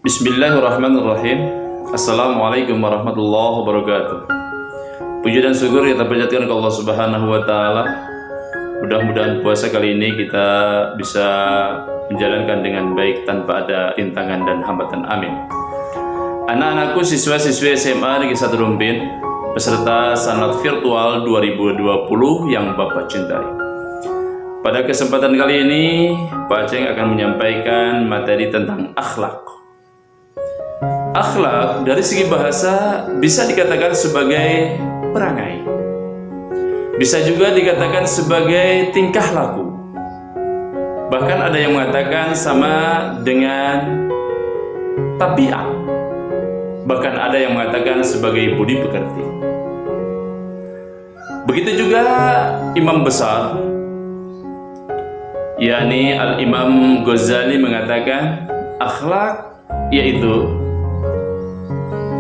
Bismillahirrahmanirrahim. Assalamualaikum warahmatullahi wabarakatuh. Puji dan syukur kita panjatkan ke Allah Subhanahu wa taala. Mudah-mudahan puasa kali ini kita bisa menjalankan dengan baik tanpa ada rintangan dan hambatan. Amin. Anak-anakku siswa-siswi SMA Negeri 1 Rumpin peserta sanad virtual 2020 yang Bapak cintai. Pada kesempatan kali ini Pak Aceng akan menyampaikan materi tentang akhlak. Akhlak dari segi bahasa bisa dikatakan sebagai perangai, bisa juga dikatakan sebagai tingkah laku. Bahkan ada yang mengatakan sama dengan tabiat, bahkan ada yang mengatakan sebagai budi pekerti. Begitu juga imam besar, yakni Al-Imam Ghazali mengatakan akhlak yaitu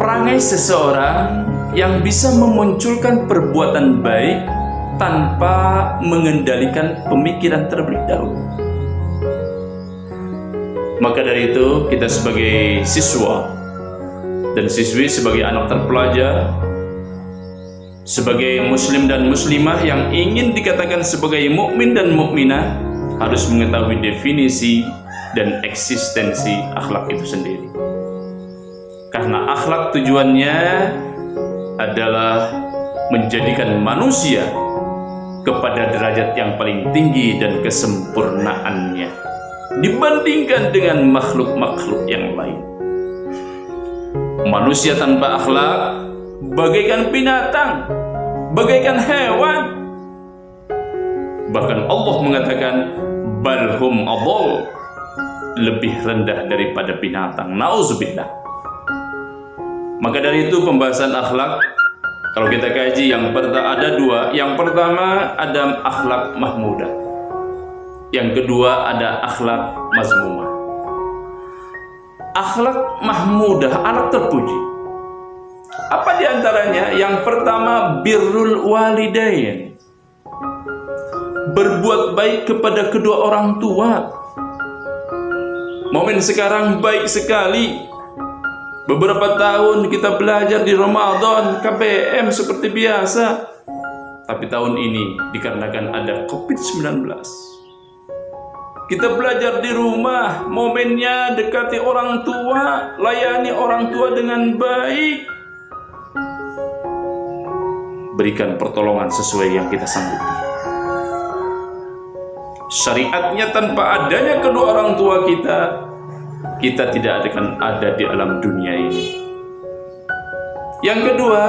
perangai seseorang yang bisa memunculkan perbuatan baik tanpa mengendalikan pemikiran terlebih dahulu. Maka dari itu kita sebagai siswa dan siswi, sebagai anak terpelajar, sebagai muslim dan muslimah yang ingin dikatakan sebagai mukmin dan mukminah, harus mengetahui definisi dan eksistensi akhlak itu sendiri. Karena akhlak tujuannya adalah menjadikan manusia kepada derajat yang paling tinggi dan kesempurnaannya dibandingkan dengan makhluk-makhluk yang lain. Manusia tanpa akhlak bagaikan binatang, bagaikan hewan. Bahkan Allah mengatakan balhum adall, lebih rendah daripada binatang. Nauzubillah. Maka dari itu pembahasan akhlak, kalau kita kaji, yang pertama ada dua. Yang pertama ada akhlak mahmudah, yang kedua ada akhlak mazmumah. Akhlak mahmudah, anak terpuji. Apa diantaranya? Yang pertama birrul walidain, berbuat baik kepada kedua orang tua. Momen sekarang baik sekali. Beberapa tahun kita belajar di Ramadan, KBM seperti biasa. Tapi tahun ini dikarenakan ada COVID-19, kita belajar di rumah. Momennya dekati orang tua, layani orang tua dengan baik, berikan pertolongan sesuai yang kita sanggupi. Syariatnya tanpa adanya kedua orang tua kita tidak akan ada di alam dunia ini. Yang kedua,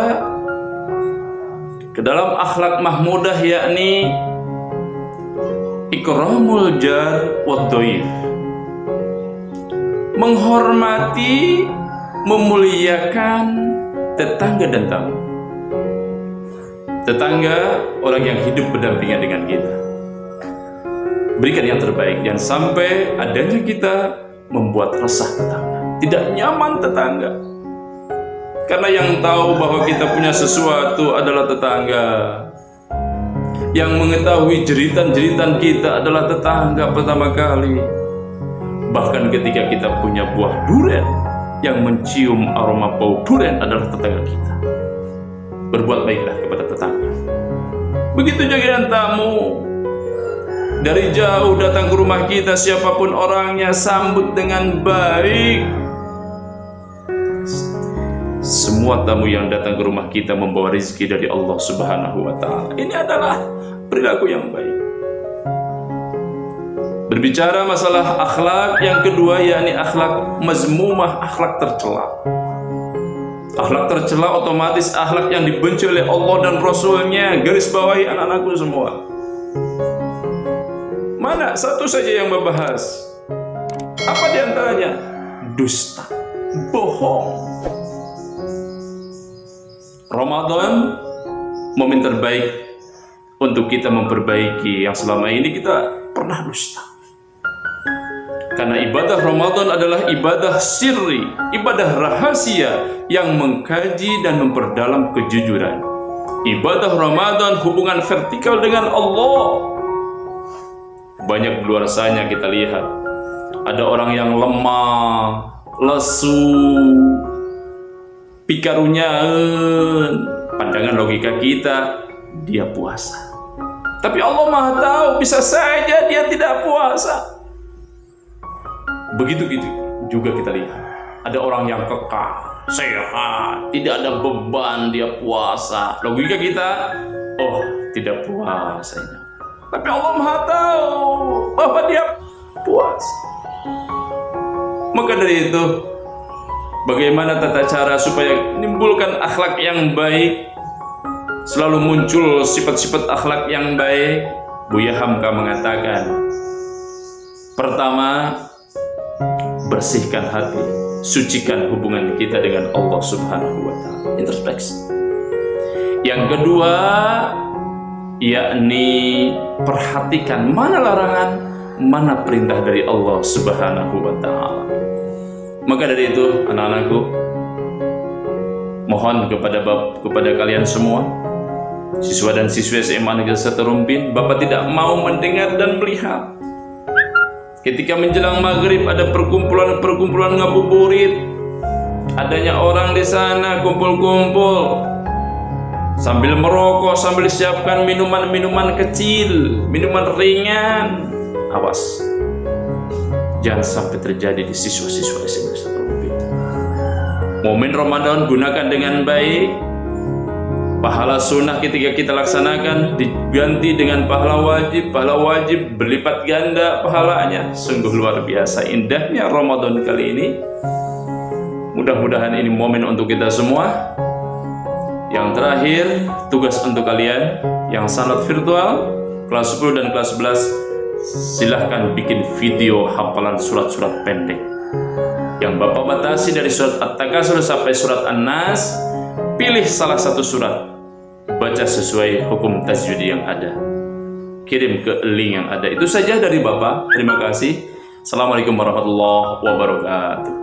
ke dalam akhlak mahmudah, yakni ikramul jar wad dhaif, menghormati, memuliakan tetangga dan tamu. Tetangga, orang yang hidup berdampingan dengan kita, berikan yang terbaik. Jangan sampai adanya kita membuat resah tetangga, tidak nyaman tetangga. Karena yang tahu bahwa kita punya sesuatu adalah tetangga. Yang mengetahui jeritan-jeritan kita adalah tetangga pertama kali. Bahkan ketika kita punya buah durian, yang mencium aroma bau durian adalah tetangga kita. Berbuat baiklah kepada tetangga. Begitu juga dengan tamu. Dari jauh datang ke rumah kita, siapapun orangnya, sambut dengan baik. Semua tamu yang datang ke rumah kita membawa rezeki dari Allah Subhanahu wa taala. Ini adalah perilaku yang baik. Berbicara masalah akhlak yang kedua, yakni akhlak mazmumah, akhlak tercela. Akhlak tercela otomatis akhlak yang dibenci oleh Allah dan Rasulnya. Garis bawahi anak-anakku semua. Mana satu saja yang membahas? Apa diantaranya? Dusta, bohong. Ramadan, momen terbaik untuk kita memperbaiki yang selama ini kita pernah dusta. Karena ibadah Ramadan adalah ibadah sirri, ibadah rahasia yang mengkaji dan memperdalam kejujuran. Ibadah Ramadan hubungan vertikal dengan Allah. Banyak luar sana kita lihat ada orang yang lemah, lesu, pikarunyaeun, pandangan logika kita, dia puasa. Tapi Allah Maha tahu, bisa saja dia tidak puasa. Begitu juga kita lihat, ada orang yang kekal, sehat, tidak ada beban, dia puasa. Logika kita, oh tidak puasa ini. Tapi Allah Maha tahu bahwa dia puasa. Maka dari itu, bagaimana tata cara supaya menimbulkan akhlak yang baik, selalu muncul sifat-sifat akhlak yang baik? Buya Hamka mengatakan, pertama, bersihkan hati, sucikan hubungan kita dengan Allah Subhanahu wa Ta'ala, introspeksi. Yang kedua, yakni perhatikan mana larangan, mana perintah dari Allah Subhanahu wa Ta'ala. Maka dari itu, anak-anakku, mohon kepada kalian semua, siswa dan siswi SMA Negeri 1 Rumpin, Bapak tidak mau mendengar dan melihat ketika menjelang maghrib ada perkumpulan ngabuburit, adanya orang di sana kumpul-kumpul sambil merokok, sambil siapkan minuman-minuman kecil, minuman ringan. Awas, jangan sampai terjadi di siswa-siswa SMA 1 Rumpin. Momen Ramadan gunakan dengan baik. Pahala sunnah ketika kita laksanakan diganti dengan pahala wajib berlipat ganda pahalanya. Sungguh luar biasa indahnya Ramadan kali ini. Mudah-mudahan ini momen untuk kita semua. Yang terakhir, tugas untuk kalian yang sanad virtual kelas 10 dan kelas 11, silahkan bikin video hafalan surat-surat pendek yang Bapak batasi dari surat At-Takasur sampai surat An-Nas. Pilih salah satu surat, baca sesuai hukum tajwid yang ada, kirim ke link yang ada. Itu saja dari Bapak. Terima kasih. Assalamualaikum warahmatullahi wabarakatuh.